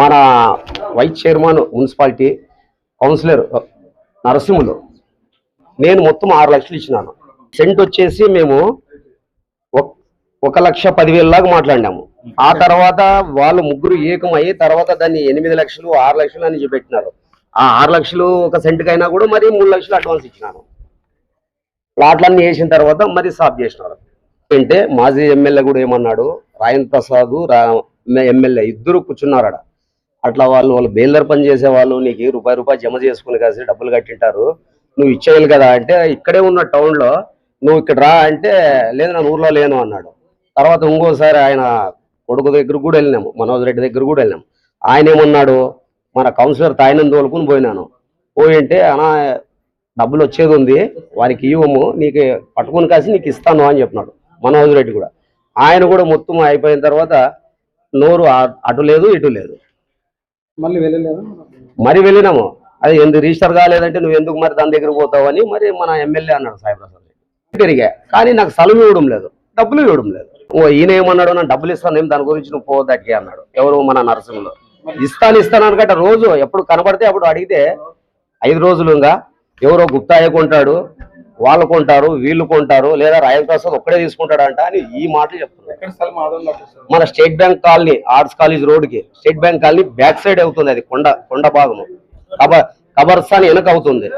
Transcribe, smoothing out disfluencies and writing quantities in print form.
మన vice chairman municipality councillor Narasimhulu నేను మొత్తం 6 లక్షలు ఇచ్చినాను. సెంట్ వచ్చేసి మేము 1,10,000 లాగా మాట్లాడినాము. ఆ తర్వాత వాళ్ళు ముగ్గురు ఏకమయ్యి తర్వాత దాన్ని 8 లక్షలు 6 లక్షలు అని చెప్పినారు. ఆ 6 లక్షలు ఒక సెంట్కైనా కూడా మరి 3 లక్షలు అడ్వాన్స్ ఇచ్చినాను. ప్లాట్లన్నీ వేసిన తర్వాత మరి సాఫ్ చేసినారు. అంటే మాజీ ఎమ్మెల్యే కూడా ఏమన్నాడు, రాజేంద్ర ప్రసాద్ ఎమ్మెల్యే ఇద్దరు కూర్చున్నారట. అట్లా వాళ్ళు బేల్దర్ పని చేసే వాళ్ళు నీకు రూపాయి జమ చేసుకుని కాసి డబ్బులు కట్టింటారు, నువ్వు ఇచ్చేయాలి కదా అంటే ఇక్కడే ఉన్న టౌన్లో నువ్వు ఇక్కడ రా అంటే లేదు నేను ఊర్లో లేను అన్నాడు. తర్వాత ఇంకోసారి ఆయన కొడుకు దగ్గర కూడా వెళ్ళినాము, మనోజ్ రెడ్డి దగ్గర కూడా వెళ్ళినాము. ఆయన ఏమన్నాడు, మన కౌన్సిలర్ తాయినం తోలుకుని పోయినాను. పోయింటే అనా డబ్బులు వచ్చేది ఉంది వారికి ఇవ్వము, నీకు పట్టుకుని కాసి నీకు ఇస్తాను అని చెప్పినాడు మనోజ్ రెడ్డి కూడా. ఆయన కూడా మొత్తం అయిపోయిన తర్వాత నోరు అటు లేదు ఇటు లేదు. మరి వెళ్ళినాము. అది ఎందుకు రిజిస్టర్ కాలేదంటే నువ్వు ఎందుకు మరి దాని దగ్గర పోతావు అని మరి మన ఎమ్మెల్యే అన్నాడు సాయిప్రసాద్ రెడ్డి. తిరిగా కానీ నాకు సెలవు ఇవ్వడం లేదు, డబ్బులు ఇవ్వడం లేదు. ఈయన ఏమన్నాడు, నేను డబ్బులు ఇస్తాను ఏం దాని గురించి నువ్వు పోదట్టుకే అన్నాడు. ఎవరు మన నరసింహలో. ఇస్తాను అనుకుంటే రోజు ఎప్పుడు కనబడితే అప్పుడు అడిగితే 5 రోజులుగా ఎవరో గుప్తాయ కొంటాడు, వాళ్ళు కొంటారు, వీళ్ళు కొంటారు, లేదా రాజేంద్ర ప్రసాద్ ఒక్కడే తీసుకుంటాడంట అని ఈ మాటలు చెప్తున్నారు. మన state bank colony arts college రోడ్కి state bank colony back side అవుతుంది. అది కొండ భాగము కబర్స్థాన్ వెనక అవుతుంది.